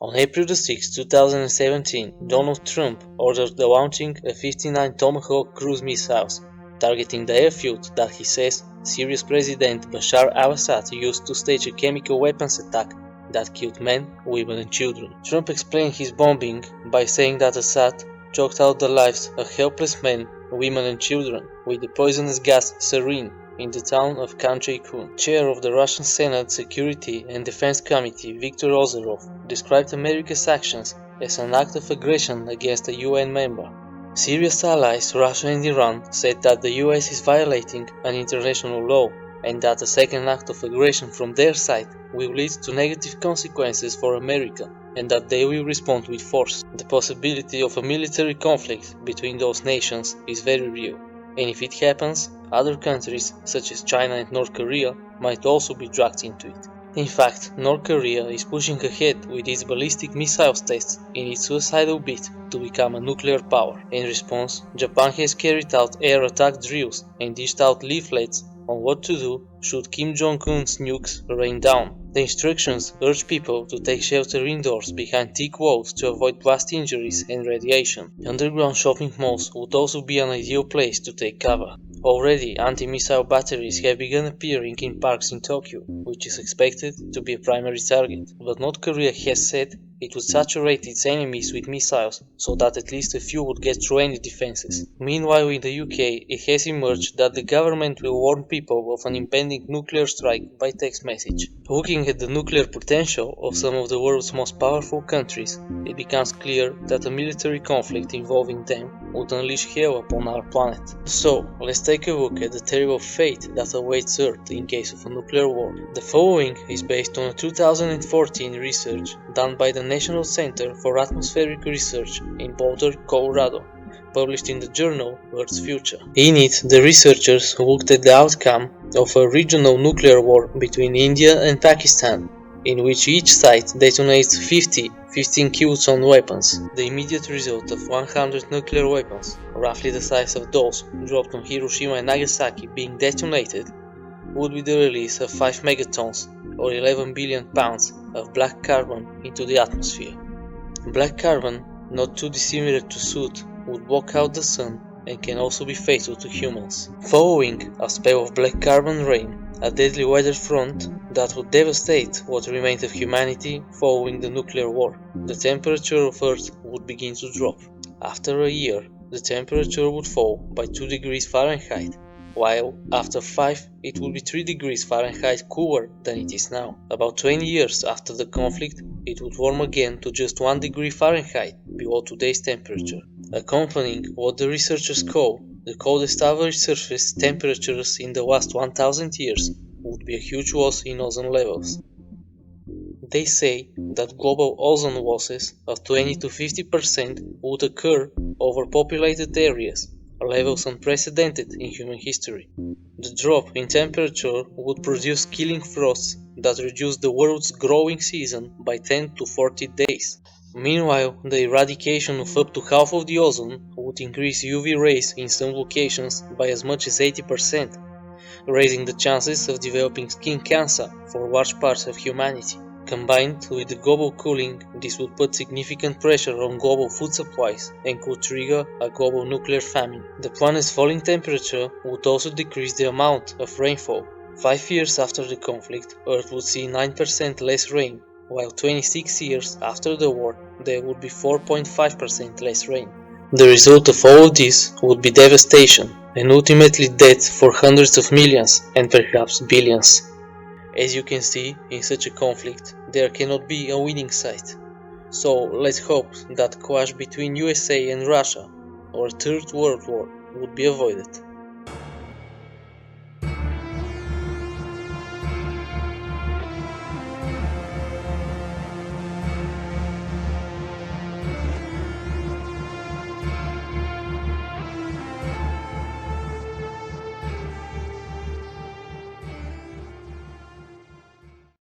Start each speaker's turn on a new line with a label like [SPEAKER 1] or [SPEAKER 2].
[SPEAKER 1] On April 6, 2017, Donald Trump ordered the launching of 59 Tomahawk cruise missiles, targeting the airfield that he says Syria's President Bashar al-Assad used to stage a chemical weapons attack that killed men, women and children. Trump explained his bombing by saying that Assad choked out the lives of helpless men, women and children with the poisonous gas sarin in the town of Khan Sheikhoun. Chair of the Russian Senate Security and Defense Committee Viktor Ozerov described America's actions as an act of aggression against a UN member. Syria's allies Russia and Iran said that the US is violating an international law and that a second act of aggression from their side will lead to negative consequences for America and that they will respond with force. The possibility of a military conflict between those nations is very real, and if it happens, other countries such as China and North Korea might also be dragged into it. In fact, North Korea is pushing ahead with its ballistic missiles tests in its suicidal bid to become a nuclear power. In response, Japan has carried out air attack drills and dished out leaflets on what to do should Kim Jong-un's nukes rain down. The instructions urge people to take shelter indoors behind thick walls to avoid blast injuries and radiation. Underground shopping malls would also be an ideal place to take cover. Already, anti-missile batteries have begun appearing in parks in Tokyo, which is expected to be a primary target, but North Korea has said it would saturate its enemies with missiles so that at least a few would get through any defenses. Meanwhile, in the UK, it has emerged that the government will warn people of an impending nuclear strike by text message. Looking at the nuclear potential of some of the world's most powerful countries, it becomes clear that a military conflict involving them would unleash hell upon our planet. So, let's take a look at the terrible fate that awaits Earth in case of a nuclear war. The following is based on a 2014 research done by the National Center for Atmospheric Research in Boulder, Colorado, published in the journal Earth's Future. In it, the researchers looked at the outcome of a regional nuclear war between India and Pakistan, in which each side detonates 50 15 kiloton weapons. The immediate result of 100 nuclear weapons, roughly the size of those dropped on Hiroshima and Nagasaki, being detonated, would be the release of 5 megatons or 11 billion pounds of black carbon into the atmosphere. Black carbon, not too dissimilar to soot, would block out the sun and can also be fatal to humans. Following a spell of black carbon rain, a deadly weather front that would devastate what remained of humanity following the nuclear war, the temperature of Earth would begin to drop. After a year, the temperature would fall by 2 degrees Fahrenheit, while after 5 it would be 3 degrees Fahrenheit cooler than it is now. About 20 years after the conflict, it would warm again to just 1 degree Fahrenheit below today's temperature, accompanying what the researchers call the coldest average surface temperatures in the last 1000 years would be a huge loss in ozone levels. They say that global ozone losses of 20 to 50% would occur over populated areas, levels unprecedented in human history. The drop in temperature would produce killing frosts that reduce the world's growing season by 10 to 40 days. Meanwhile, the eradication of up to half of the ozone would increase UV rays in some locations by as much as 80%, raising the chances of developing skin cancer for large parts of humanity. Combined with the global cooling, this would put significant pressure on global food supplies and could trigger a global nuclear famine. The planet's falling temperature would also decrease the amount of rainfall. 5 years after the conflict, Earth would see 9% less rain, while 26 years after the war, there would be 4.5% less rain. The result of all of this would be devastation, and ultimately death for hundreds of millions and perhaps billions. As you can see, in such a conflict, there cannot be a winning side. So let's hope that clash between USA and Russia, or a third world war, would be avoided.